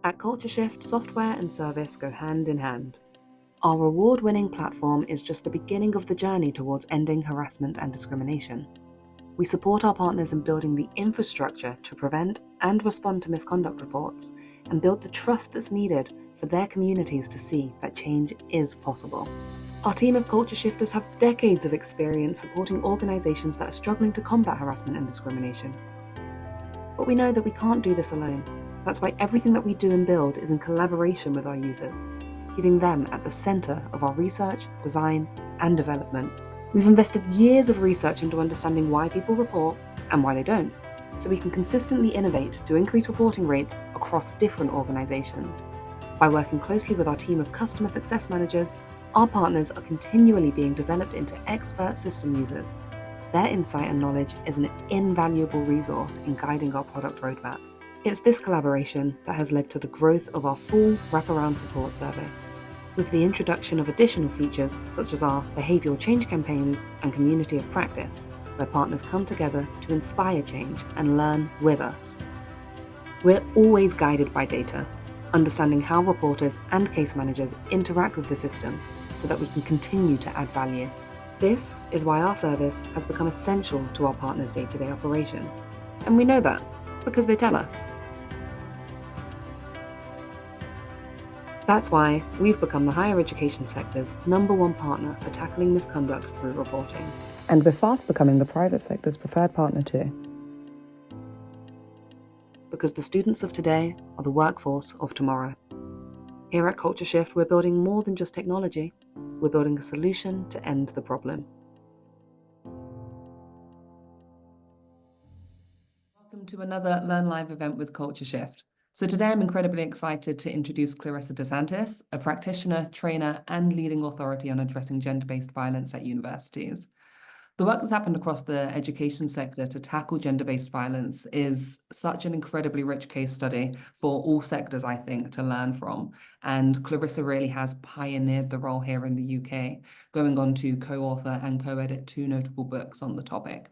At Culture Shift, software and service go hand in hand. Our award-winning platform is just the beginning of the journey towards ending harassment and discrimination. We support our partners in building the infrastructure to prevent and respond to misconduct reports and build the trust that's needed for their communities to see that change is possible. Our team of culture shifters have decades of experience supporting organizations that are struggling to combat harassment and discrimination. But we know that we can't do this alone. That's why everything that we do and build is in collaboration with our users, keeping them at the center of our research, design, and development. We've invested years of research into understanding why people report and why they don't, so we can consistently innovate to increase reporting rates across different organizations. By working closely with our team of customer success managers, our partners are continually being developed into expert system users. Their insight and knowledge is an invaluable resource in guiding our product roadmap. It's this collaboration that has led to the growth of our full wraparound support service, with the introduction of additional features such as our behavioural change campaigns and community of practice, where partners come together to inspire change and learn with us. We're always guided by data, understanding how reporters and case managers interact with the system so that we can continue to add value. This is why our service has become essential to our partners' day-to-day operation. And we know that because they tell us. That's why we've become the higher education sector's #1 partner for tackling misconduct through reporting. And we're fast becoming the private sector's preferred partner too. Because the students of today are the workforce of tomorrow. Here at Culture Shift, we're building more than just technology. We're building a solution to end the problem. Welcome to another Learn Live event with Culture Shift. So today I'm incredibly excited to introduce Clarissa DiSantis, a practitioner, trainer, and leading authority on addressing gender-based violence at universities. The work that's happened across the education sector to tackle gender-based violence is such an incredibly rich case study for all sectors, I think, to learn from. And Clarissa really has pioneered the role here in the UK, going on to co-author and co-edit 2 notable books on the topic.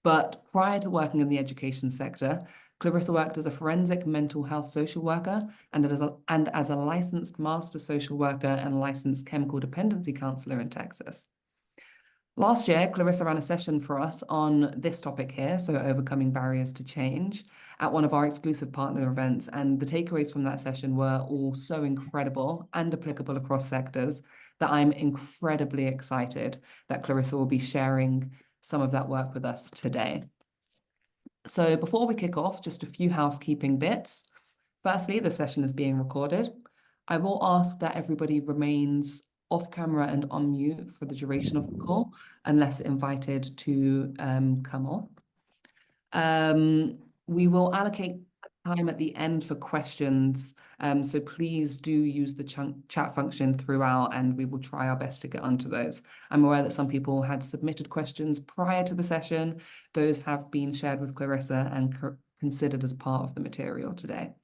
But prior to working in the education sector, Clarissa worked as a forensic mental health social worker and as a licensed master social worker and licensed chemical dependency counselor in Texas. Last year, Clarissa ran a session for us on this topic here, so overcoming barriers to change, at one of our exclusive partner events, and the takeaways from that session were all so incredible and applicable across sectors that I'm incredibly excited that Clarissa will be sharing some of that work with us today. So before we kick off, just a few housekeeping bits. Firstly, the session is being recorded. I will ask that everybody remains off camera and on mute for the duration of the call, unless invited to come off. We will allocate time at the end for questions, so please do use the chat function throughout and we will try our best to get onto those. I'm aware that some people had submitted questions prior to the session. Those have been shared with Clarissa and considered as part of the material today.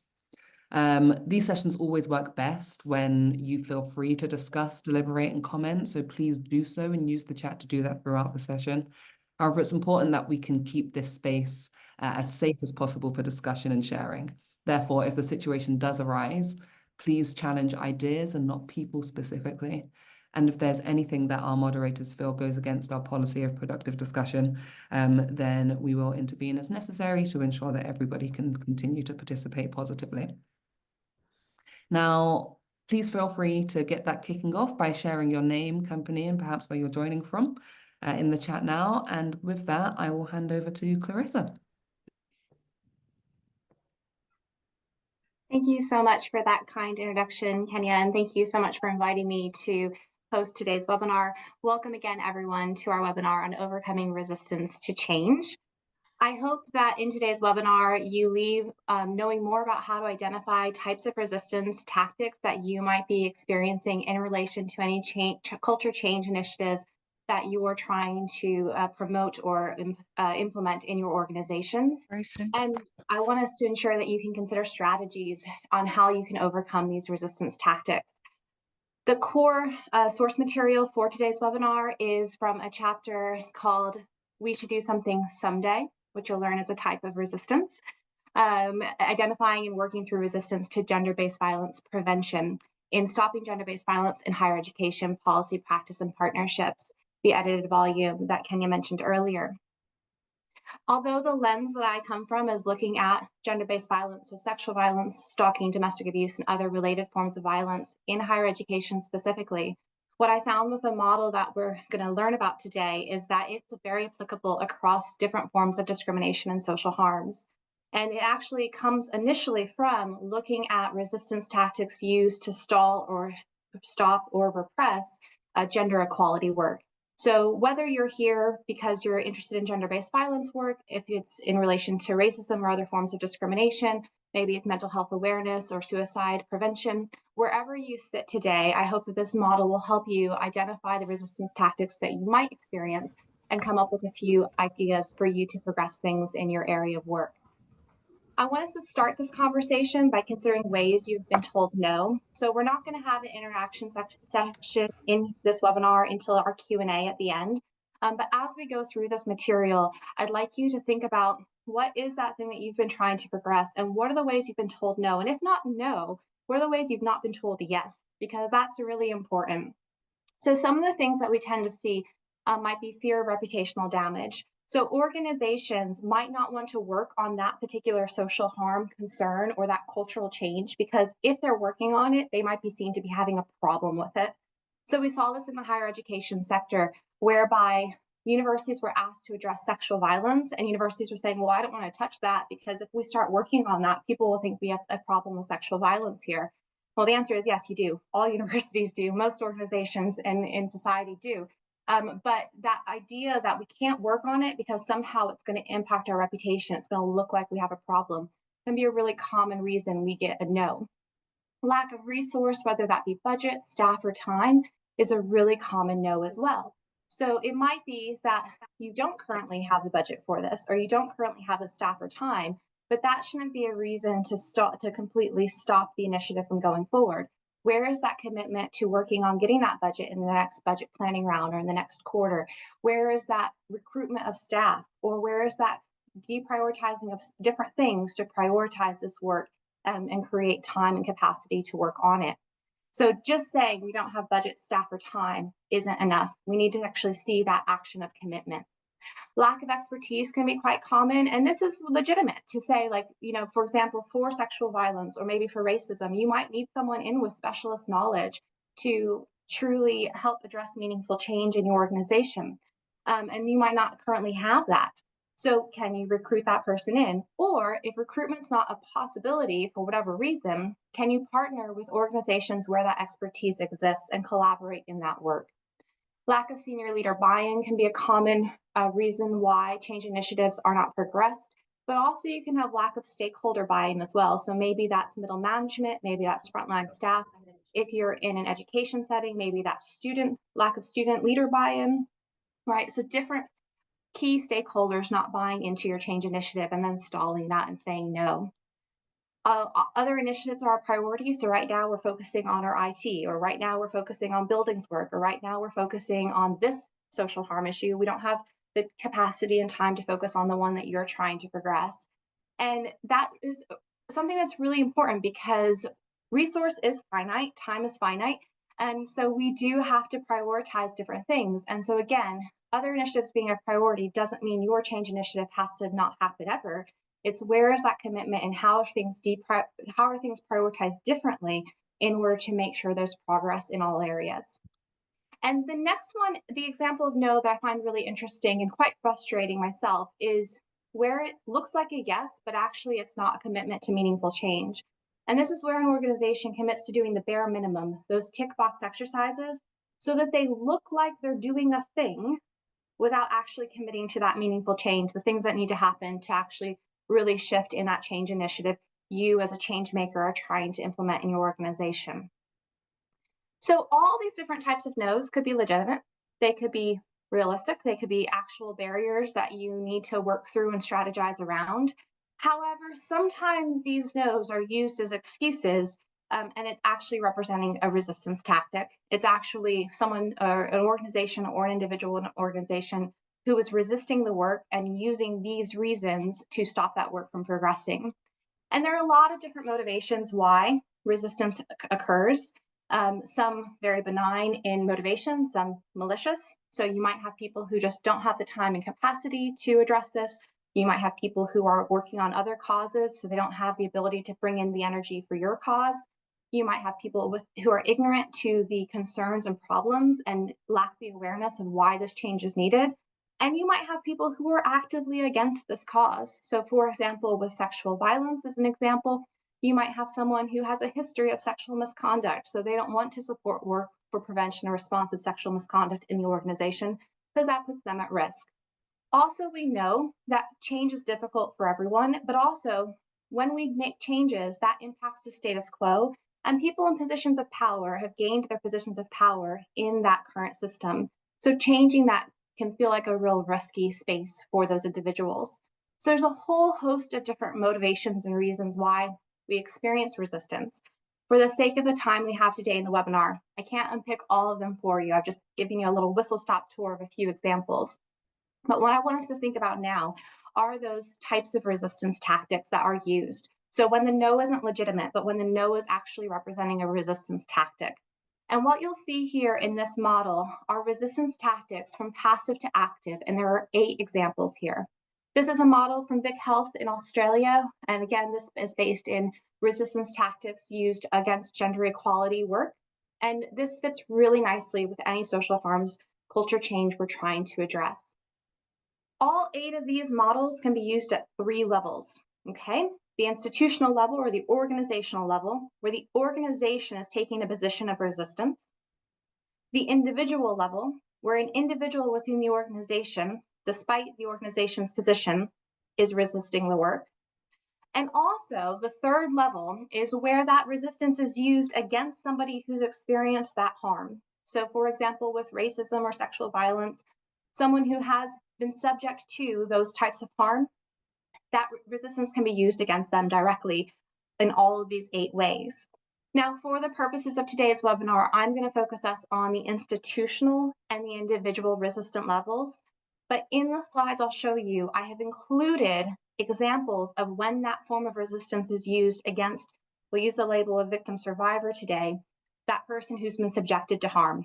These sessions always work best when you feel free to discuss, deliberate, and comment, so please do so and use the chat to do that throughout the session. However, it's important that we can keep this space as safe as possible for discussion and sharing. Therefore, if the situation does arise, please challenge ideas and not people specifically. And if there's anything that our moderators feel goes against our policy of productive discussion, then we will intervene as necessary to ensure that everybody can continue to participate positively. Now, please feel free to get that kicking off by sharing your name, company, and perhaps where you're joining from in the chat now. And with that, I will hand over to Clarissa. Thank you so much for that kind introduction, Kenya, and thank you so much for inviting me to host today's webinar. Welcome again, everyone, to our webinar on overcoming resistance to change. I hope that in today's webinar, you leave knowing more about how to identify types of resistance tactics that you might be experiencing in relation to any culture change initiatives that you are trying to promote or implement in your organizations. And I want us to ensure that you can consider strategies on how you can overcome these resistance tactics. The core source material for today's webinar is from a chapter called We Should Do Something Someday, which you'll learn is a type of resistance. identifying and working through resistance to gender-based violence prevention, in stopping gender-based violence in higher education, policy, practice, and partnerships, the edited volume that Kenya mentioned earlier. Although the lens that I come from is looking at gender-based violence, so sexual violence, stalking, domestic abuse, and other related forms of violence in higher education specifically, what I found with the model that we're going to learn about today is that it's very applicable across different forms of discrimination and social harms. And it actually comes initially from looking at resistance tactics used to stall or stop or repress gender equality work. So whether you're here because you're interested in gender-based violence work, if it's in relation to racism or other forms of discrimination, maybe it's mental health awareness or suicide prevention, wherever you sit today, I hope that this model will help you identify the resistance tactics that you might experience and come up with a few ideas for you to progress things in your area of work. I want us to start this conversation by considering ways you've been told no. So we're not going to have an interaction section in this webinar until our Q&A at the end. But as we go through this material, I'd like you to think about what is that thing that you've been trying to progress, and what are the ways you've been told no? And if not no, what are the ways you've not been told yes? Because that's really important. So some of the things that we tend to see might be fear of reputational damage. So organizations might not want to work on that particular social harm concern or that cultural change, because if they're working on it, they might be seen to be having a problem with it. So we saw this in the higher education sector, whereby universities were asked to address sexual violence, and universities were saying, well, I don't want to touch that, because if we start working on that, people will think we have a problem with sexual violence here. Well, the answer is yes, you do. All universities do. Most organizations and in society do. But that idea that we can't work on it because somehow it's going to impact our reputation, it's going to look like we have a problem, can be a really common reason we get a no. Lack of resource, whether that be budget, staff, or time, is a really common no as well. So it might be that you don't currently have the budget for this, or you don't currently have the staff or time, but that shouldn't be a reason to completely stop the initiative from going forward. Where is that commitment to working on getting that budget in the next budget planning round or in the next quarter? Where is that recruitment of staff? Or where is that deprioritizing of different things to prioritize this work and create time and capacity to work on it? So just saying we don't have budget, staff, or time isn't enough. We need to actually see that action of commitment. Lack of expertise can be quite common, and this is legitimate to say, like, for example, for sexual violence or maybe for racism, you might need someone in with specialist knowledge to truly help address meaningful change in your organization. And you might not currently have that. So can you recruit that person in? Or if recruitment's not a possibility for whatever reason, can you partner with organizations where that expertise exists and collaborate in that work? Lack of senior leader buy-in can be a common reason why change initiatives are not progressed, but also you can have lack of stakeholder buy-in as well. So maybe that's middle management, maybe that's frontline staff. If you're in an education setting, maybe that's lack of student leader buy-in, right? So different key stakeholders not buying into your change initiative and then stalling that and saying no. Other initiatives are our priorities. So right now we're focusing on our IT, or right now we're focusing on buildings work, or right now we're focusing on this social harm issue. We don't have the capacity and time to focus on the one that you're trying to progress. And that is something that's really important, because resource is finite, time is finite. And so we do have to prioritize different things. And so again, other initiatives being a priority doesn't mean your change initiative has to not happen ever. It's where is that commitment, and how are things prioritized differently in order to make sure there's progress in all areas. And the next one, the example of no that I find really interesting and quite frustrating myself, is where it looks like a yes, but actually it's not a commitment to meaningful change. And this is where an organization commits to doing the bare minimum, those tick box exercises, so that they look like they're doing a thing without actually committing to that meaningful change, the things that need to happen to actually really shift in that change initiative you as a change maker are trying to implement in your organization. So all these different types of no's could be legitimate. They could be realistic. They could be actual barriers that you need to work through and strategize around. However, sometimes these no's are used as excuses, and it's actually representing a resistance tactic. It's actually someone or an organization or an individual in an organization who is resisting the work and using these reasons to stop that work from progressing. And there are a lot of different motivations why resistance occurs. Some very benign in motivation, some malicious. So you might have people who just don't have the time and capacity to address this. You might have people who are working on other causes, so they don't have the ability to bring in the energy for your cause. You might have people who are ignorant to the concerns and problems and lack the awareness of why this change is needed. And you might have people who are actively against this cause. So for example, with sexual violence as an example, you might have someone who has a history of sexual misconduct, so they don't want to support work for prevention or response of sexual misconduct in the organization because that puts them at risk. Also, we know that change is difficult for everyone, but also when we make changes, that impacts the status quo, and people in positions of power have gained their positions of power in that current system. So changing that can feel like a real risky space for those individuals. So there's a whole host of different motivations and reasons why we experience resistance. For the sake of the time we have today in the webinar, I can't unpick all of them for you. I've just given you a little whistle-stop tour of a few examples. But what I want us to think about now are those types of resistance tactics that are used. So when the no isn't legitimate, but when the no is actually representing a resistance tactic. And what you'll see here in this model are resistance tactics from passive to active, and there are 8 examples here. This is a model from Vic Health in Australia, and again, this is based in resistance tactics used against gender equality work. And this fits really nicely with any social harms culture change we're trying to address. All 8 of these models can be used at 3 levels, okay? The institutional level or the organizational level, where the organization is taking a position of resistance. The individual level, where an individual within the organization, despite the organization's position, is resisting the work. And also, the third level is where that resistance is used against somebody who's experienced that harm. So, for example, with racism or sexual violence, someone who has been subject to those types of harm, that resistance can be used against them directly in all of these 8 ways. Now, for the purposes of today's webinar, I'm going to focus us on the institutional and the individual resistant levels. But in the slides I'll show you, I have included examples of when that form of resistance is used against, we'll use the label of victim survivor today, that person who's been subjected to harm.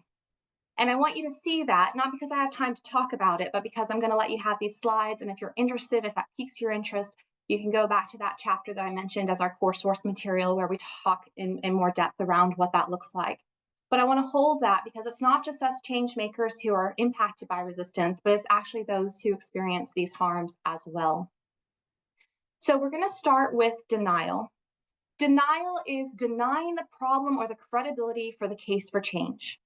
And I want you to see that, not because I have time to talk about it, but because I'm going to let you have these slides. And if you're interested, if that piques your interest, you can go back to that chapter that I mentioned as our core source material where we talk in more depth around what that looks like. But I want to hold that because it's not just us change makers who are impacted by resistance, but it's actually those who experience these harms as well. So we're going to start with denial. Denial is denying the problem or the credibility for the case for change.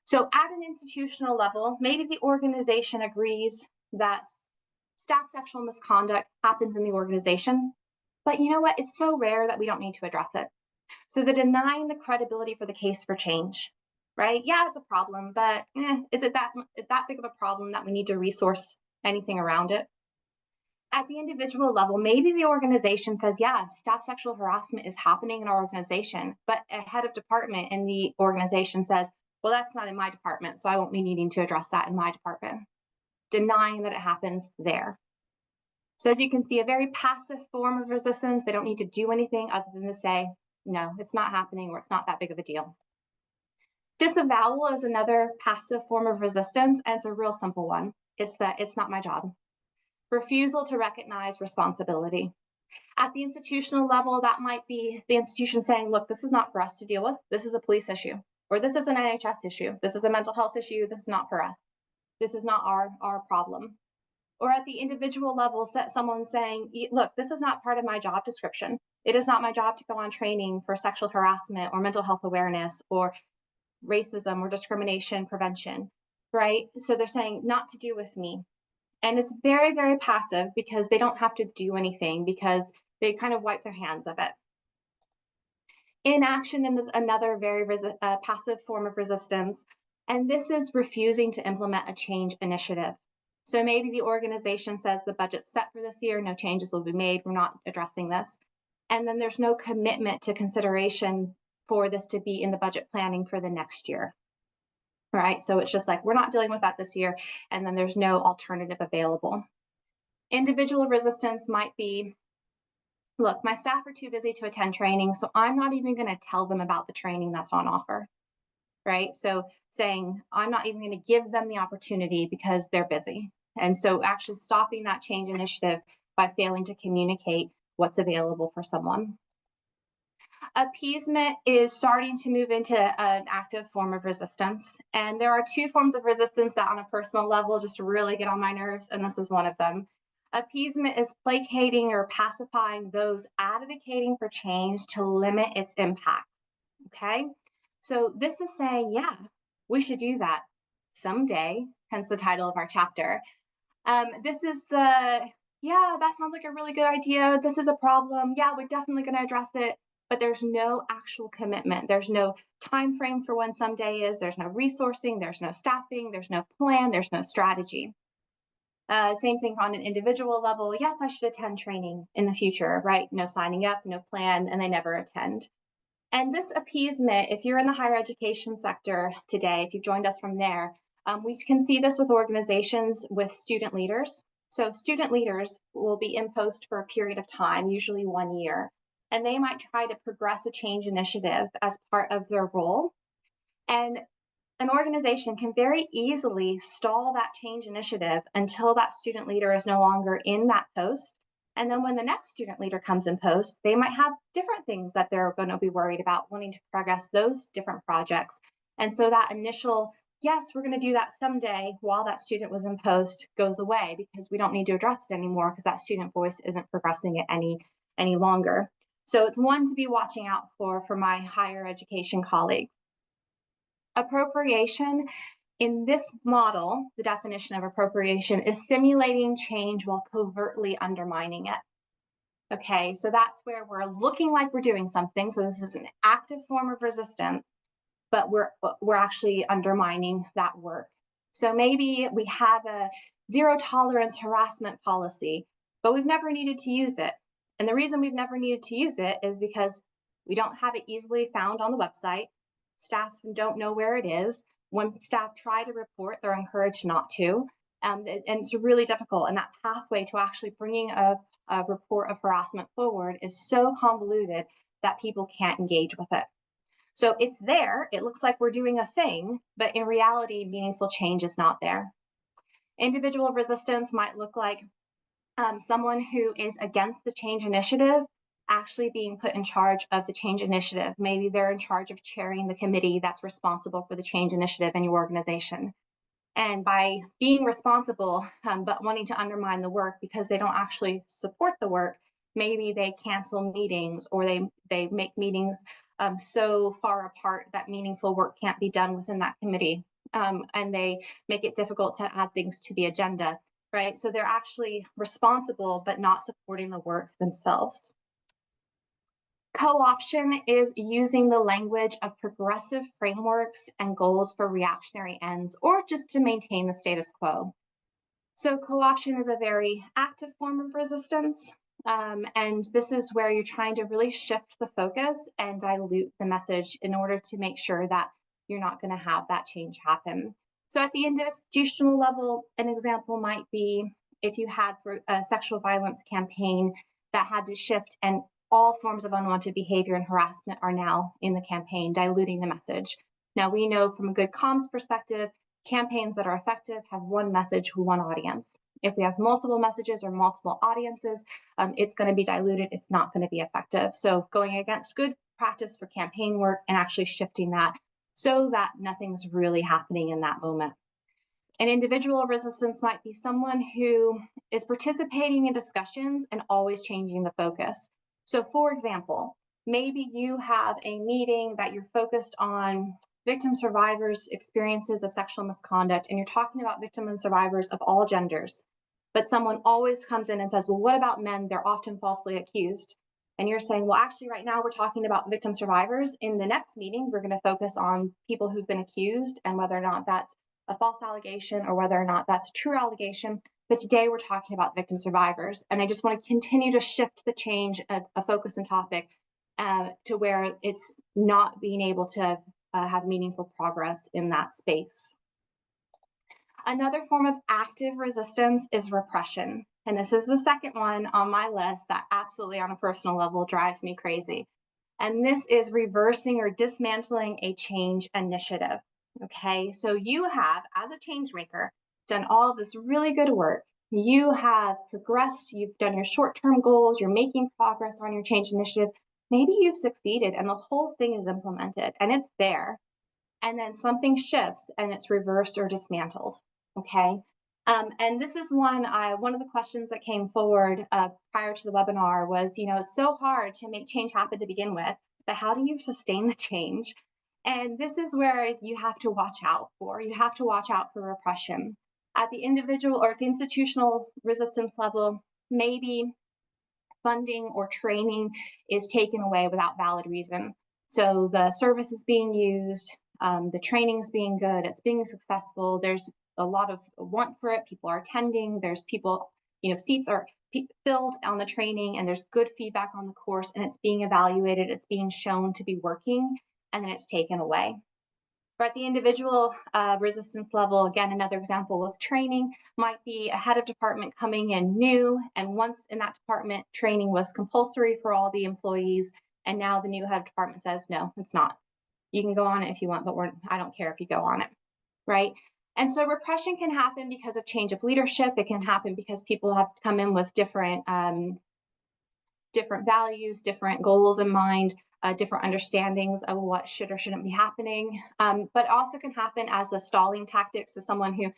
So at an institutional level, maybe the organization agrees that staff sexual misconduct happens in the organization, but you know what? It's so rare that we don't need to address it. So they're denying the credibility for the case for change, right? Yeah, it's a problem, but is it that big of a problem that we need to resource anything around it? At the individual level, maybe the organization says, yeah, staff sexual harassment is happening in our organization, but a head of department in the organization says, well, that's not in my department, so I won't be needing to address that in my department, denying that it happens there. So as you can see, a very passive form of resistance. They don't need to do anything other than to say, no, it's not happening, or it's not that big of a deal. Disavowal is another passive form of resistance, and it's a real simple one. It's that it's not my job. Refusal to recognize responsibility. At the institutional level, that might be the institution saying, look, this is not for us to deal with. This is a police issue, or this is an NHS issue. This is a mental health issue. This is not for us. This is not our problem. Or at the individual level, someone saying, look, this is not part of my job description. It is not my job to go on training for sexual harassment or mental health awareness or racism or discrimination prevention, right? So they're saying not to do with me. And it's very, very passive because they don't have to do anything because they kind of wipe their hands of it. Inaction is another very passive form of resistance. And this is refusing to implement a change initiative. So maybe the organization says the budget's set for this year, no changes will be made, we're not addressing this. And then there's no commitment to consideration for this to be in the budget planning for the next year. Right? So it's just like, we're not dealing with that this year, and then there's no alternative available. Individual resistance might be Look, my staff are too busy to attend training, so I'm not even going to tell them about the training that's on offer, right? So saying, I'm not even going to give them the opportunity because they're busy. And so actually stopping that change initiative by failing to communicate what's available for someone. Appeasement is starting to move into an active form of resistance. And there are two forms of resistance that on a personal level just really get on my nerves, and this is one of them. Appeasement is placating or pacifying those advocating for change to limit its impact. Okay? So this is saying, yeah, we should do that someday, hence the title of our chapter. This is yeah, that sounds like a really good idea. This is a problem. Yeah, we're definitely going to address it. But there's no actual commitment. There's no time frame for when someday is. There's no resourcing. There's no staffing. There's no plan. There's no strategy. Same thing on an individual level. Yes, I should attend training in the future, right? No signing up, no plan, and they never attend. And this appeasement, if you're in the higher education sector today, if you've joined us from there, we can see this with organizations with student leaders. So student leaders will be in post for a period of time, usually 1 year, and they might try to progress a change initiative as part of their role. And an organization can very easily stall that change initiative until that student leader is no longer in that post. And then when the next student leader comes in post, they might have different things that they're going to be worried about, wanting to progress those different projects. And so that initial, yes, we're going to do that someday while that student was in post goes away because we don't need to address it anymore because that student voice isn't progressing it any longer. So it's one to be watching out for my higher education colleagues. Appropriation, in this model, the definition of appropriation is simulating change while covertly undermining it. Okay, so that's where we're looking like we're doing something. So this is an active form of resistance, but we're actually undermining that work. So maybe we have a zero tolerance harassment policy, but we've never needed to use it. And the reason we've never needed to use it is because we don't have it easily found on the website. Staff don't know where it is. When staff try to report, they're encouraged not to. And it's really difficult. And that pathway to actually bringing a report of harassment forward is so convoluted that people can't engage with it. So it's there. It looks like we're doing a thing, but in reality, meaningful change is not there. Individual resistance might look like someone who is against the change initiative actually being put in charge of the change initiative. Maybe they're in charge of chairing the committee that's responsible for the change initiative in your organization. And by being responsible, but wanting to undermine the work because they don't actually support the work, maybe they cancel meetings or they make meetings so far apart that meaningful work can't be done within that committee. And they make it difficult to add things to the agenda, right? So they're actually responsible, but not supporting the work themselves. Co-option is using the language of progressive frameworks and goals for reactionary ends, or just to maintain the status quo. So co-option is a very active form of resistance, and this is where you're trying to really shift the focus and dilute the message in order to make sure that you're not going to have that change happen. So at the institutional level, an example might be if you had a sexual violence campaign that had to shift and all forms of unwanted behavior and harassment are now in the campaign, diluting the message. Now, we know from a good comms perspective, campaigns that are effective have one message, one audience. If we have multiple messages or multiple audiences, it's going to be diluted. It's not going to be effective. So going against good practice for campaign work and actually shifting that so that nothing's really happening in that moment. An individual resistance might be someone who is participating in discussions and always changing the focus. So for example, maybe you have a meeting that you're focused on victim survivors' experiences of sexual misconduct, and you're talking about victims and survivors of all genders. But someone always comes in and says, well, what about men? They're often falsely accused. And you're saying, well, actually, right now we're talking about victim survivors. In the next meeting, we're going to focus on people who've been accused and whether or not that's a false allegation or whether or not that's a true allegation. But today we're talking about victim survivors. And I just want to continue to shift the change, a focus and topic to where it's not being able to have meaningful progress in that space. Another form of active resistance is repression. And this is the second one on my list that absolutely on a personal level drives me crazy. And this is reversing or dismantling a change initiative. Okay, so you have, as a change maker, done all of this really good work. You have progressed, you've done your short term goals, you're making progress on your change initiative. Maybe you've succeeded and the whole thing is implemented and it's there. And then something shifts and it's reversed or dismantled. Okay. And this is one of the questions that came forward prior to the webinar was, it's so hard to make change happen to begin with, but how do you sustain the change? And this is where you have to watch out for. You have to watch out for repression. At the individual or at the institutional resistance level, maybe funding or training is taken away without valid reason. So the service is being used, the training is being good, it's being successful, there's a lot of want for it, people are attending, there's people, seats are filled on the training, and there's good feedback on the course, and it's being evaluated, it's being shown to be working, and then it's taken away. But at the individual resistance level, again, another example with training might be a head of department coming in new, and once in that department, training was compulsory for all the employees, and now the new head of department says, no, it's not. You can go on it if you want, but I don't care if you go on it, right? And so repression can happen because of change of leadership. It can happen because people have come in with different values, different goals in mind, different understandings of what should or shouldn't be happening, but also can happen as a stalling tactic. So someone who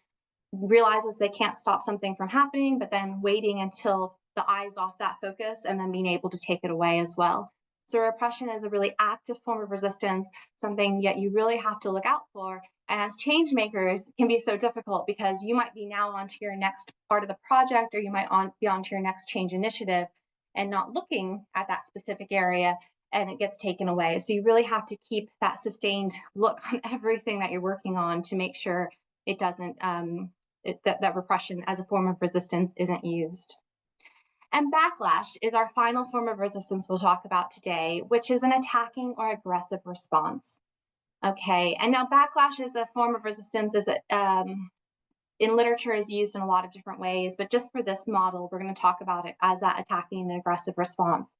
realizes they can't stop something from happening, but then waiting until the eye's off that focus and then being able to take it away as well. So repression is a really active form of resistance, something yet you really have to look out for. And as change makers, it can be so difficult because you might be now onto your next part of the project, or you might be onto your next change initiative and not looking at that specific area, and it gets taken away. So you really have to keep that sustained look on everything that you're working on to make sure it doesn't, that repression as a form of resistance isn't used. And backlash is our final form of resistance we'll talk about today, which is an attacking or aggressive response. Okay, and now backlash is a form of resistance in literature is used in a lot of different ways, but just for this model, we're going to talk about it as that attacking and aggressive response.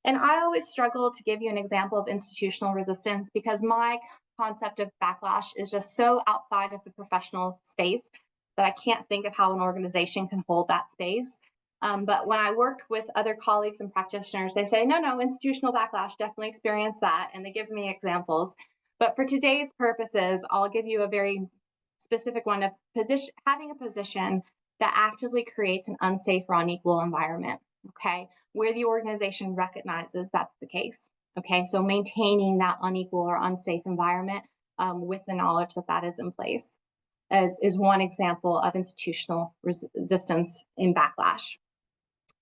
And I always struggle to give you an example of institutional resistance because my concept of backlash is just so outside of the professional space that I can't think of how an organization can hold that space. But when I work with other colleagues and practitioners, they say, no, institutional backlash, definitely experience that. And they give me examples. But for today's purposes, I'll give you a very specific one of having a position that actively creates an unsafe or unequal environment, okay, where the organization recognizes that's the case, okay? So maintaining that unequal or unsafe environment with the knowledge that that is in place is one example of institutional resistance in backlash.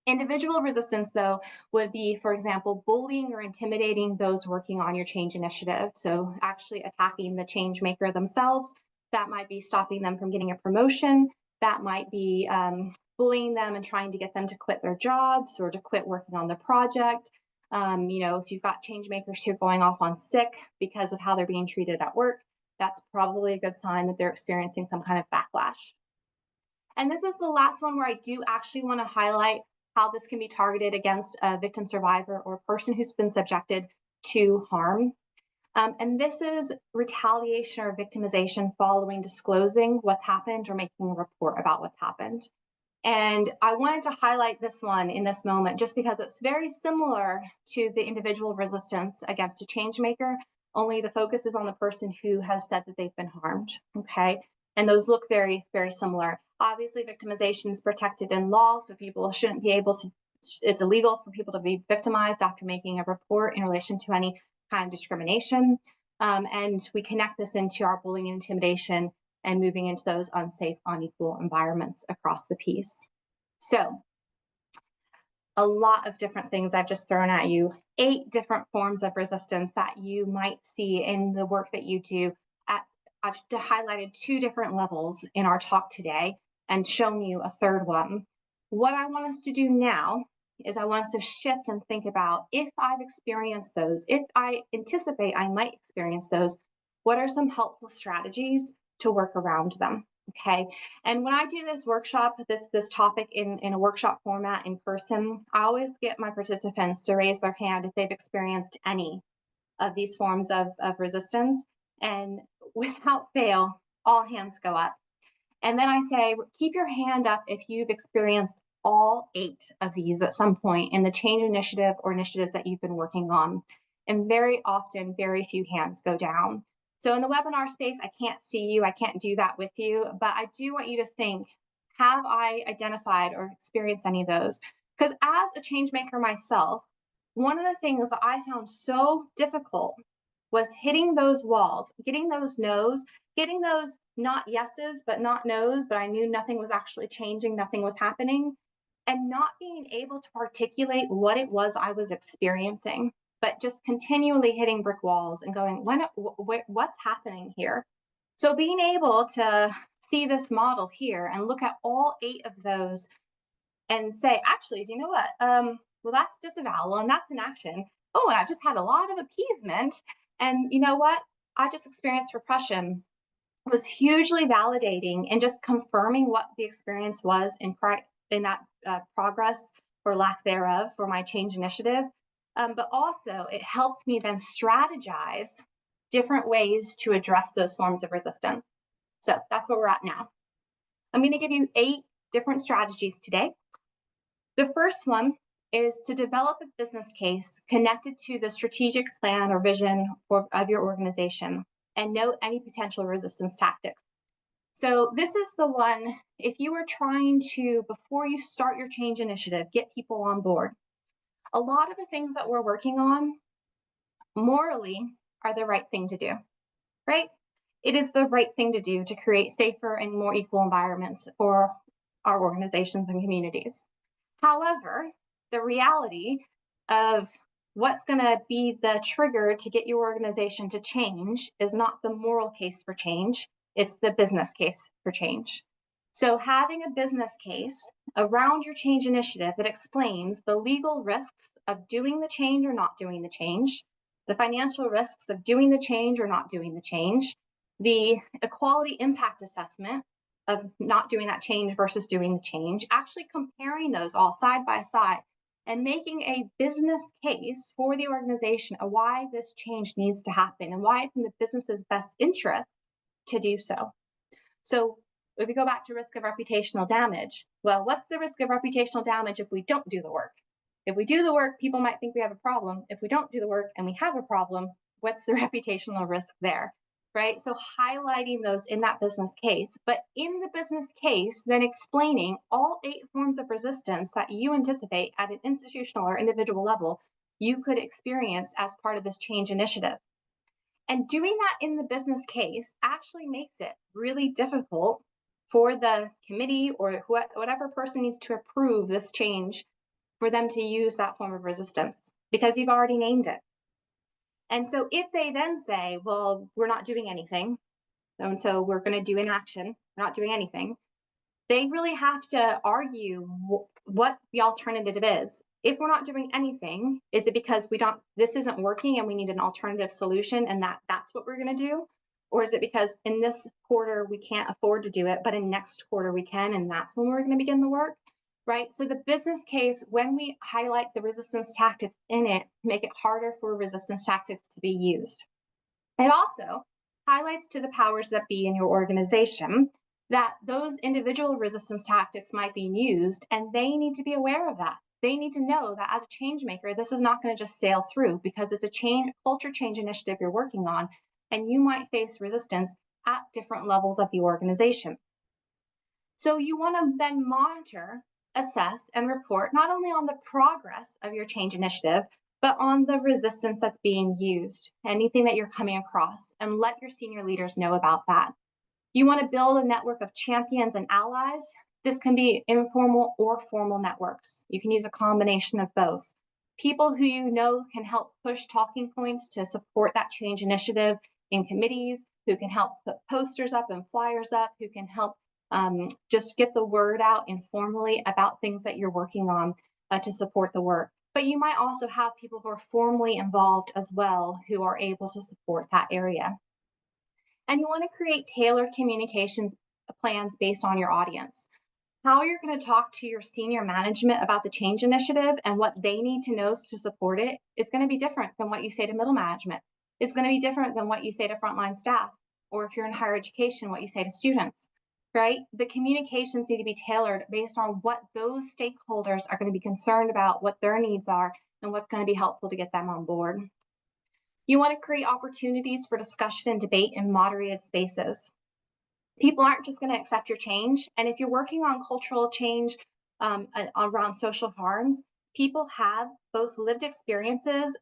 Individual resistance, though, would be, for example, bullying or intimidating those working on your change initiative. So actually attacking the change maker themselves. That might be stopping them from getting a promotion. That might be bullying them and trying to get them to quit their jobs or to quit working on the project. If you've got change makers who are going off on sick because of how they're being treated at work, that's probably a good sign that they're experiencing some kind of backlash. And this is the last one where I do actually want to highlight how this can be targeted against a victim survivor or a person who's been subjected to harm. And this is retaliation or victimization following disclosing what's happened or making a report about what's happened. And I wanted to highlight this one in this moment just because it's very similar to the individual resistance against a change maker, only the focus is on the person who has said that they've been harmed, okay? And those look very, very similar. Obviously, victimization is protected in law, so people shouldn't be able to, it's illegal for people to be victimized after making a report in relation to any kind of discrimination. And we connect this into our bullying and intimidation and moving into those unsafe, unequal environments across the piece. So a lot of different things I've just thrown at you, 8 different forms of resistance that you might see in the work that you do. I've highlighted 2 different levels in our talk today and shown you a third one. What I want us to do now is I want us to shift and think about, if I've experienced those, if I anticipate I might experience those, what are some helpful strategies to work around them? Okay. And when I do this workshop, this topic in a workshop format in person, I always get my participants to raise their hand if they've experienced any of these forms of resistance. And without fail, all hands go up. And then I say, keep your hand up if you've experienced all 8 of these at some point in the change initiative or initiatives that you've been working on. And very often, very few hands go down. So in the webinar space, I can't see you, I can't do that with you, but I do want you to think, have I identified or experienced any of those? Because as a change maker myself, one of the things that I found so difficult was hitting those walls, getting those no's, getting those not yeses, but not no's, but I knew nothing was actually changing, nothing was happening, and not being able to articulate what it was I was experiencing, but just continually hitting brick walls and going, what's happening here? So being able to see this model here and look at all 8 of those and say, actually, do you know what? Well, that's disavowal and that's an action. Oh, and I've just had a lot of appeasement. And you know what? I just experienced repression. It was hugely validating and just confirming what the experience was in that progress or lack thereof for my change initiative. But also, it helped me then strategize different ways to address those forms of resistance. So that's where we're at now. I'm going to give you 8 different strategies today. The first one is to develop a business case connected to the strategic plan or vision of your organization and note any potential resistance tactics. So this is the one, if you are trying to, before you start your change initiative, get people on board. A lot of the things that we're working on morally are the right thing to do, right? It is the right thing to do to create safer and more equal environments for our organizations and communities. However, the reality of what's going to be the trigger to get your organization to change is not the moral case for change, it's the business case for change. So having a business case around your change initiative that explains the legal risks of doing the change or not doing the change, the financial risks of doing the change or not doing the change, the equality impact assessment of not doing that change versus doing the change, actually comparing those all side by side and making a business case for the organization of why this change needs to happen and why it's in the business's best interest to do so. So if we go back to risk of reputational damage, well, what's the risk of reputational damage if we don't do the work? If we do the work, people might think we have a problem. If we don't do the work and we have a problem, what's the reputational risk there? Right? So highlighting those in that business case, but in the business case, then explaining all 8 forms of resistance that you anticipate at an institutional or individual level you could experience as part of this change initiative. And doing that in the business case actually makes it really difficult for the committee or whatever person needs to approve this change for them to use that form of resistance because you've already named it. And so if they then say, well, we're not doing anything, and so we're going to do inaction, we're not doing anything, they really have to argue what the alternative is. If we're not doing anything, is it because this isn't working and we need an alternative solution and that's what we're going to do? Or is it because in this quarter we can't afford to do it, but in next quarter we can, and that's when we're going to begin the work? Right? So the business case, when we highlight the resistance tactics in it, make it harder for resistance tactics to be used. It also highlights to the powers that be in your organization that those individual resistance tactics might be used, and they need to be aware of that. They need to know that as a change maker, this is not going to just sail through because it's a culture change initiative you're working on, and you might face resistance at different levels of the organization. So you want to then monitor, assess, and report not only on the progress of your change initiative, but on the resistance that's being used, anything that you're coming across, and let your senior leaders know about that. You want to build a network of champions and allies. This can be informal or formal networks. You can use a combination of both. People who you know can help push talking points to support that change initiative in committees, who can help put posters up and flyers up, who can help just get the word out informally about things that you're working on to support the work. But you might also have people who are formally involved as well who are able to support that area. And you want to create tailored communications plans based on your audience. How you're going to talk to your senior management about the change initiative and what they need to know to support it is going to be different than what you say to middle management. It's going to be different than what you say to frontline staff, or if you're in higher education, what you say to students, right? The communications need to be tailored based on what those stakeholders are going to be concerned about, what their needs are, and what's going to be helpful to get them on board. You want to create opportunities for discussion and debate in moderated spaces. People aren't just going to accept your change. And if you're working on cultural change around social harms, people have both lived experiences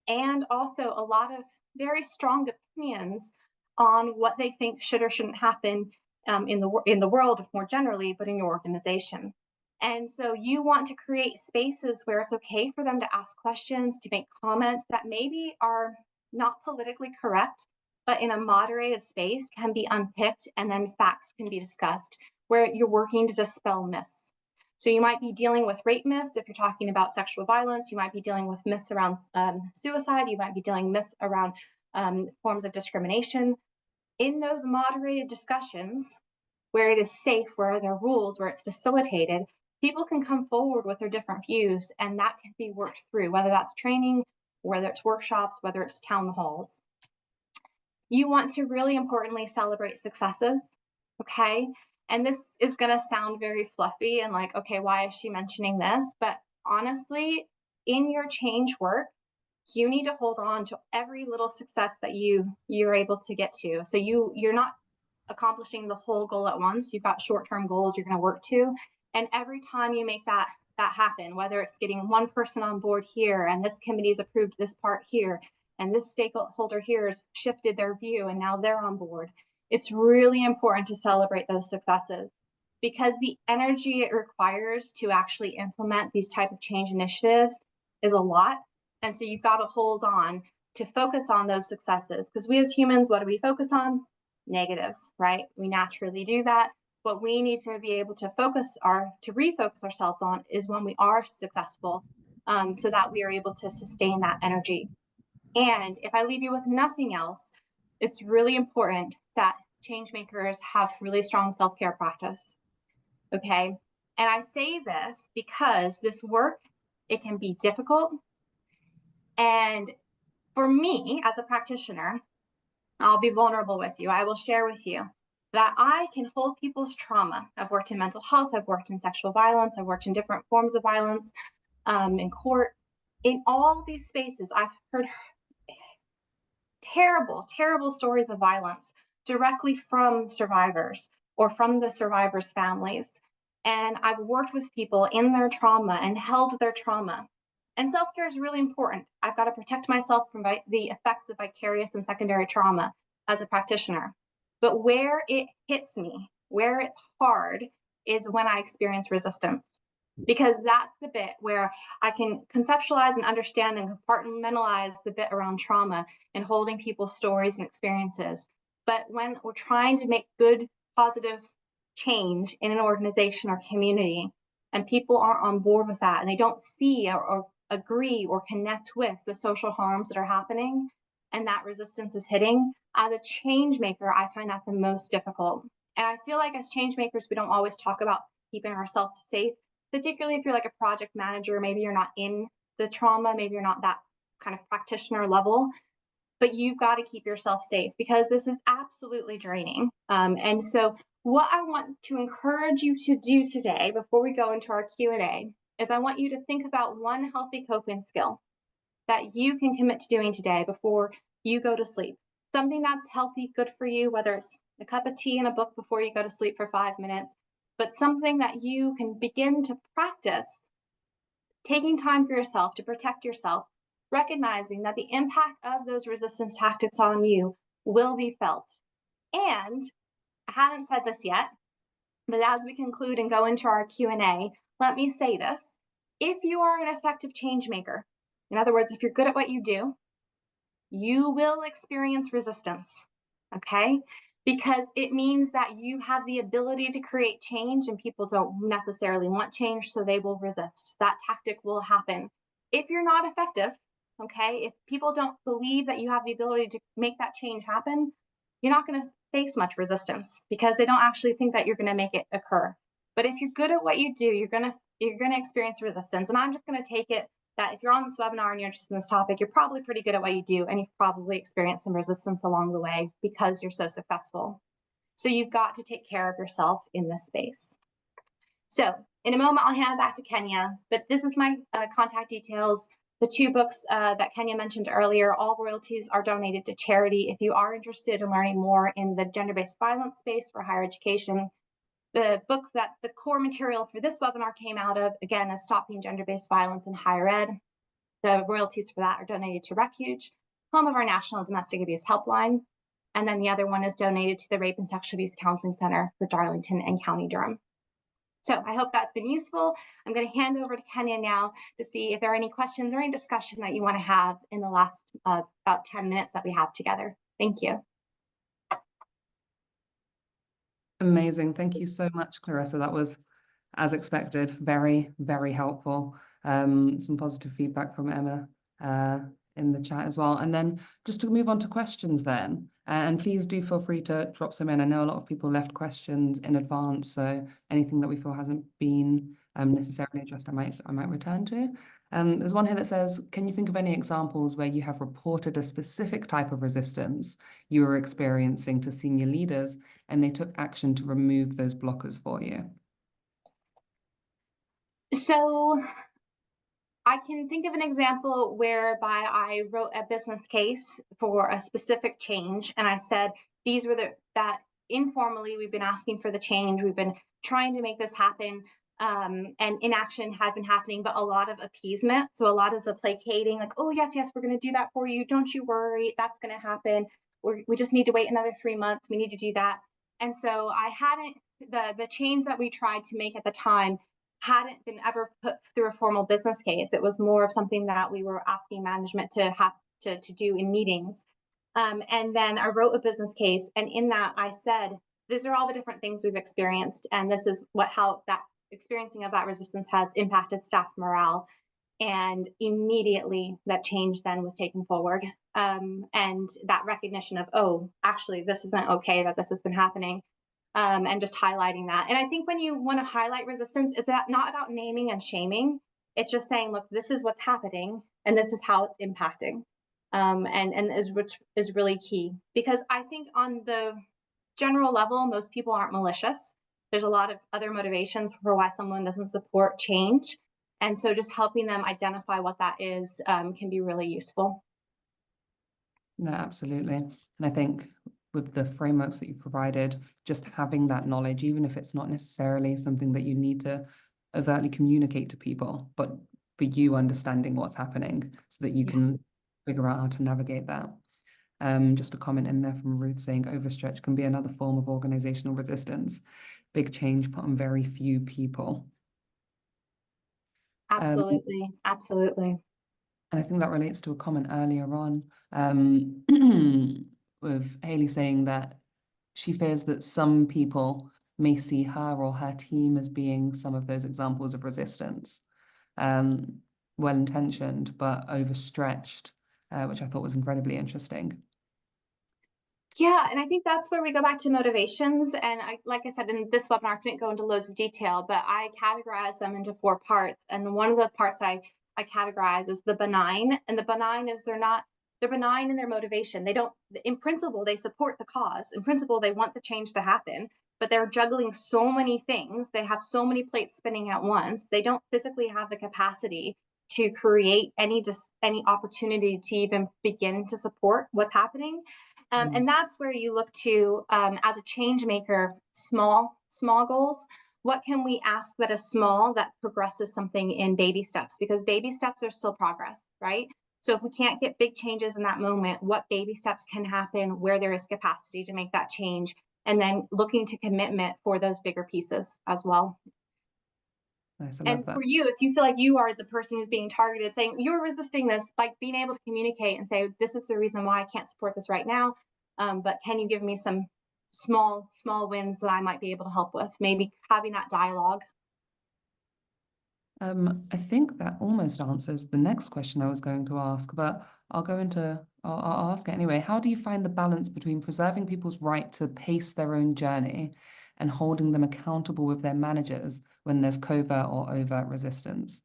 and also a lot of very strong opinions on what they think should or shouldn't happen in the world more generally, but in your organization. And so you want to create spaces where it's okay for them to ask questions, to make comments that maybe are not politically correct, but in a moderated space can be unpicked, and then facts can be discussed, where you're working to dispel myths. So you might be dealing with rape myths if you're talking about sexual violence. You might be dealing with myths around suicide. You might be dealing myths around forms of discrimination. In those moderated discussions, where it is safe, where there are rules, where it's facilitated, people can come forward with their different views, and that can be worked through, whether that's training, whether it's workshops, whether it's town halls. You want to really importantly celebrate successes, okay? And this is going to sound very fluffy and like, okay, why is she mentioning this? But honestly, in your change work, you need to hold on to every little success that you're able to get to. So you're not accomplishing the whole goal at once. You've got short-term goals you're going to work to. And every time you make that happen, whether it's getting one person on board here and this committee's approved this part here, and this stakeholder here has shifted their view and now they're on board, it's really important to celebrate those successes, because the energy it requires to actually implement these type of change initiatives is a lot. And so you've got to hold on to focus on those successes, because we as humans, what do we focus on? Negatives, right? We naturally do that. What we need to be able to refocus ourselves on is when we are successful, so that we are able to sustain that energy. And if I leave you with nothing else, it's really important that change makers have really strong self-care practice, okay? And I say this because this work, it can be difficult. And for me, as a practitioner, I'll be vulnerable with you. I will share with you that I can hold people's trauma. I've worked in mental health, I've worked in sexual violence, I've worked in different forms of violence, in court. In all these spaces, I've heard terrible, terrible stories of violence directly from survivors or from the survivors' families. And I've worked with people in their trauma and held their trauma. And self-care is really important. I've got to protect myself from the effects of vicarious and secondary trauma as a practitioner. But where it hits me, where it's hard, is when I experience resistance. Because that's the bit where I can conceptualize and understand and compartmentalize the bit around trauma and holding people's stories and experiences. But when we're trying to make good, positive change in an organization or community, and people aren't on board with that, and they don't see or agree or connect with the social harms that are happening, and that resistance is hitting, as a change maker, I find that the most difficult. And I feel like as change makers, we don't always talk about keeping ourselves safe, particularly if you're like a project manager. Maybe you're not in the trauma, maybe you're not that kind of practitioner level, but you've got to keep yourself safe, because this is absolutely draining. And so what I want to encourage you to do today, before we go into our Q&A, is I want you to think about one healthy coping skill that you can commit to doing today before you go to sleep. Something that's healthy, good for you, whether it's a cup of tea and a book before you go to sleep for 5 minutes, but something that you can begin to practice, taking time for yourself to protect yourself, recognizing that the impact of those resistance tactics on you will be felt. And I haven't said this yet, but as we conclude and go into our Q&A, let me say this. If you are an effective change maker, in other words, if you're good at what you do, you will experience resistance, okay? Because it means that you have the ability to create change, and people don't necessarily want change, so they will resist. That tactic will happen. If you're not effective, okay, if people don't believe that you have the ability to make that change happen, you're not going to face much resistance because they don't actually think that you're going to make it occur. But if you're good at what you do, you're going to experience resistance. And I'm just going to take it that if you're on this webinar and you're interested in this topic, you're probably pretty good at what you do, and you've probably experienced some resistance along the way because you're so successful. So you've got to take care of yourself in this space. So in a moment, I'll hand it back to Kenya, but this is my contact details. The 2 books that Kenya mentioned earlier, all royalties are donated to charity. If you are interested in learning more in the gender-based violence space for higher education, the book that the core material for this webinar came out of, again, is Stopping Gender-Based Violence in Higher Ed. The royalties for that are donated to Refuge, home of our National Domestic Abuse Helpline. And then the other one is donated to the Rape and Sexual Abuse Counseling Center for Darlington and County Durham. So I hope that's been useful. I'm going to hand over to Kenya now to see if there are any questions or any discussion that you want to have in the last about 10 minutes that we have together. Thank you. Amazing. Thank you so much, Clarissa. That was, as expected, very, very helpful. Some positive feedback from Emma in the chat as well. And then just to move on to questions then, and please do feel free to drop some in. I know a lot of people left questions in advance, so anything that we feel hasn't been necessarily addressed, I might return to. There's one here that says, can you think of any examples where you have reported a specific type of resistance you were experiencing to senior leaders and they took action to remove those blockers for you? So I can think of an example whereby I wrote a business case for a specific change, and I said, these were that informally we've been asking for the change, we've been trying to make this happen, and inaction had been happening, but a lot of appeasement. So a lot of the placating, like, oh, yes, we're going to do that for you. Don't you worry. That's going to happen. We just need to wait another 3 months. We need to do that. And so I hadn't, the change that we tried to make at the time hadn't been ever put through a formal business case. It was more of something that we were asking management to have to do in meetings. And then I wrote a business case. And in that I said, these are all the different things we've experienced. And this is how that experiencing of that resistance has impacted staff morale. And immediately that change then was taken forward. And that recognition of, oh, actually, this isn't okay that this has been happening. And just highlighting that. And I think when you want to highlight resistance, it's not about naming and shaming. It's just saying, look, this is what's happening and this is how it's impacting. Which is really key, because I think on the general level, most people aren't malicious. There's a lot of other motivations for why someone doesn't support change. And so just helping them identify what that is can be really useful. No, absolutely. And I think with the frameworks that you provided, just having that knowledge, even if it's not necessarily something that you need to overtly communicate to people, but for you understanding what's happening so that you can figure out how to navigate that. Just a comment in there from Ruth saying overstretch can be another form of organizational resistance. Big change put on very few people. Absolutely, absolutely. And I think that relates to a comment earlier on with Hayley saying that she fears that some people may see her or her team as being some of those examples of resistance. Well-intentioned, but overstretched, which I thought was incredibly interesting. Yeah, and I think that's where we go back to motivations. And like I said, in this webinar, I couldn't go into loads of detail, but I categorize them into 4 parts. And one of the parts I categorize is the benign. And the benign is they're benign in their motivation. They don't, in principle, they support the cause. In principle, they want the change to happen, but they're juggling so many things. They have so many plates spinning at once. They don't physically have the capacity to create any opportunity to even begin to support what's happening. And that's where you look to, as a change maker, small goals. What can we ask that is small that progresses something in baby steps? Because baby steps are still progress, right? So if we can't get big changes in that moment, what baby steps can happen where there is capacity to make that change? And then looking to commitment for those bigger pieces as well. Nice, and for you, if you feel like you are the person who's being targeted, saying you're resisting this, like being able to communicate and say, this is the reason why I can't support this right now, but can you give me some small wins that I might be able to help with? Maybe having that dialogue. I think that almost answers the next question I was going to ask, but I'll ask it anyway. How do you find the balance between preserving people's right to pace their own journey and holding them accountable with their managers when there's covert or overt resistance?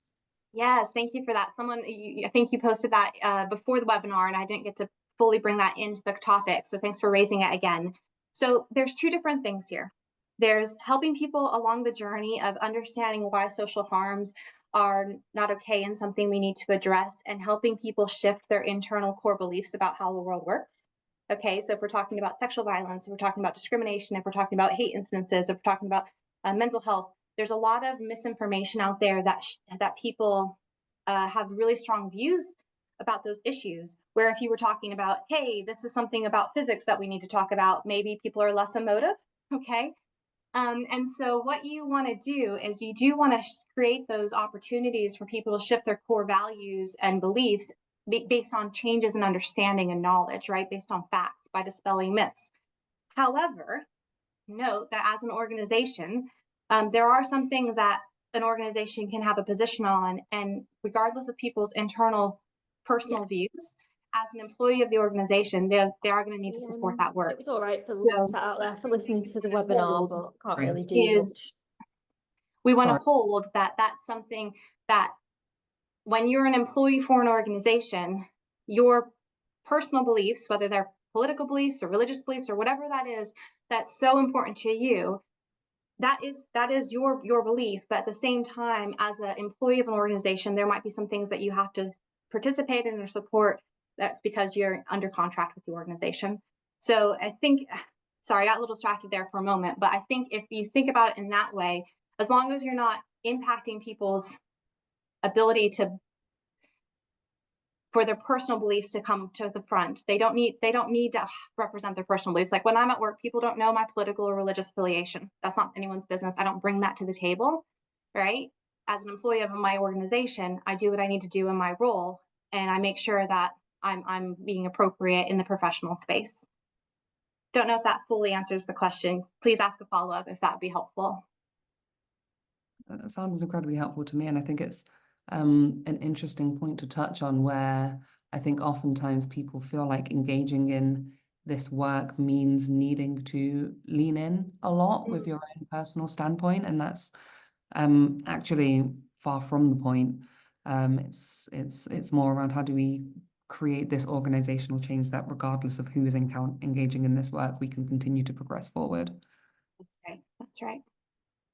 Yes, thank you for that. I think you posted that before the webinar, and I didn't get to fully bring that into the topic. So thanks for raising it again. So there's two different things here. There's helping people along the journey of understanding why social harms are not okay and something we need to address, and helping people shift their internal core beliefs about how the world works. Okay, so if we're talking about sexual violence, if we're talking about discrimination, if we're talking about hate incidences, if we're talking about mental health, there's a lot of misinformation out there that people have really strong views about those issues. Where if you were talking about, hey, this is something about physics that we need to talk about, maybe people are less emotive. Okay. And so what you want to do is you do want to create those opportunities for people to shift their core values and beliefs based on changes in understanding and knowledge, right? Based on facts, by dispelling myths. However, note that as an organization, there are some things that an organization can have a position on, and regardless of people's internal personal views, as an employee of the organization, they are going to need to support that work. It was all right for So sat out there for listening to the webinar, but can't really do is much. we want to Sorry. hold that that's something that when you're an employee for an organization, your personal beliefs, whether they're political beliefs or religious beliefs or whatever that is, that's so important to you, that is your belief. But at the same time, as an employee of an organization, there might be some things that you have to participate in or support. That's because you're under contract with the organization. So I think, sorry, I got a little distracted there for a moment, but I think if you think about it in that way, as long as you're not impacting people's ability for their personal beliefs to come to the front, they don't need to represent their personal beliefs. Like when I'm at work, people don't know my political or religious affiliation. That's not anyone's business. I don't bring that to the table, right? As an employee of my organization, I do what I need to do in my role, and I make sure that I'm being appropriate in the professional space. Don't know if that fully answers the question. Please ask a follow-up if that would be helpful. That sounded incredibly helpful to me, and I think it's an interesting point to touch on, where I think oftentimes people feel like engaging in this work means needing to lean in a lot with your own personal standpoint, and that's actually far from the point. It's more around how do we create this organizational change that regardless of who is engaging in this work, we can continue to progress forward. That's right.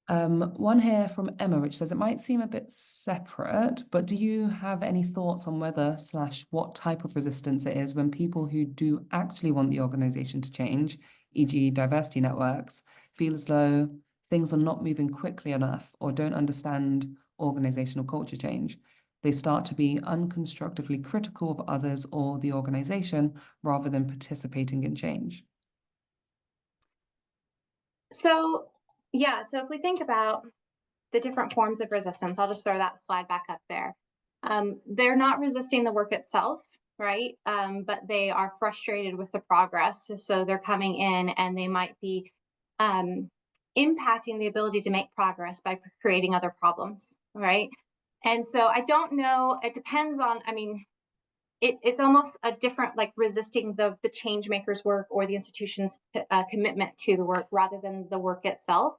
One here from Emma, which says it might seem a bit separate, but do you have any thoughts on whether/what type of resistance it is when people who do actually want the organization to change, e.g. diversity networks, feel as though things are not moving quickly enough or don't understand organizational culture change? They start to be unconstructively critical of others or the organization rather than participating in change. So if we think about the different forms of resistance, I'll just throw that slide back up there. They're not resisting the work itself, right? But they are frustrated with the progress. So they're coming in and they might be impacting the ability to make progress by creating other problems, right? And so I don't know, it depends on, it's almost a different, like resisting the change makers work or the institution's commitment to the work rather than the work itself.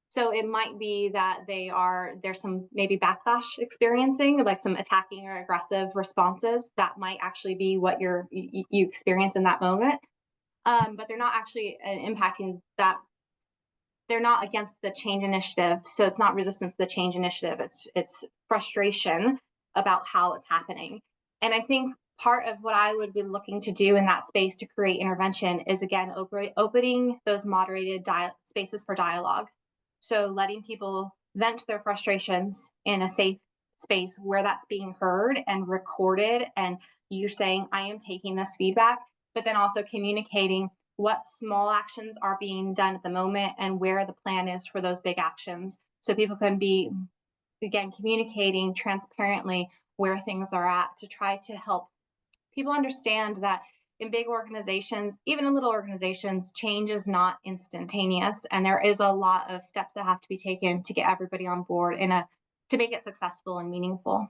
So it might be that there's some maybe backlash experiencing, like some attacking or aggressive responses. That might actually be what you experience in that moment. But they're not actually impacting that. They're not against the change initiative. So it's not resistance to the change initiative. It's frustration about how it's happening. And I think part of what I would be looking to do in that space to create intervention is, again, opening those moderated spaces for dialogue. So letting people vent their frustrations in a safe space where that's being heard and recorded, and you saying, I am taking this feedback, but then also communicating what small actions are being done at the moment and where the plan is for those big actions. So people can be, again, communicating transparently where things are at to try to help people understand that in big organizations, even in little organizations, change is not instantaneous. And there is a lot of steps that have to be taken to get everybody on board to make it successful and meaningful.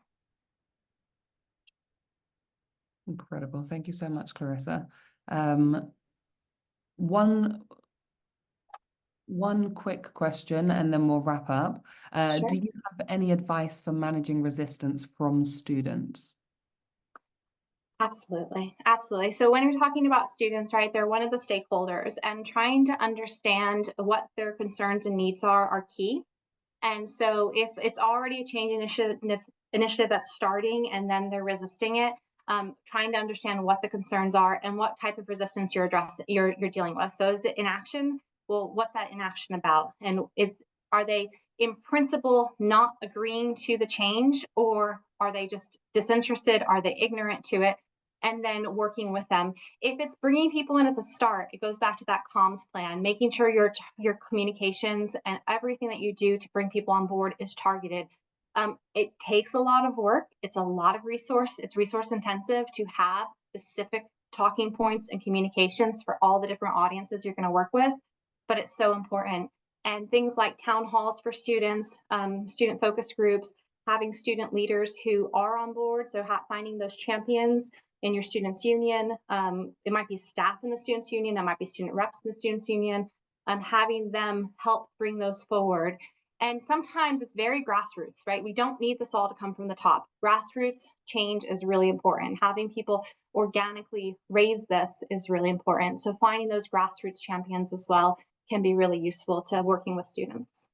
Incredible. Thank you so much, Clarissa. One quick question and then we'll wrap up. Sure. Do you have any advice for managing resistance from students? Absolutely. Absolutely. So when you're talking about students, right, they're one of the stakeholders, and trying to understand what their concerns and needs are key. And so if it's already a change initiative that's starting and then they're resisting it, trying to understand what the concerns are and what type of resistance you're dealing with. So is it inaction? Well, what's that inaction about? And are they in principle not agreeing to the change, or are they just disinterested? Are they ignorant to it? And then working with them. If it's bringing people in at the start, it goes back to that comms plan, making sure your communications and everything that you do to bring people on board is targeted. It takes a lot of work. It's a lot of resource. It's resource intensive to have specific talking points and communications for all the different audiences you're going to work with, but it's so important. And things like town halls for students, student focus groups, having student leaders who are on board, so finding those champions in your students' union. It might be staff in the students' union, that might be student reps in the students' union, having them help bring those forward. And sometimes it's very grassroots, right? We don't need this all to come from the top. Grassroots change is really important. Having people organically raise this is really important. So finding those grassroots champions as well can be really useful to working with students.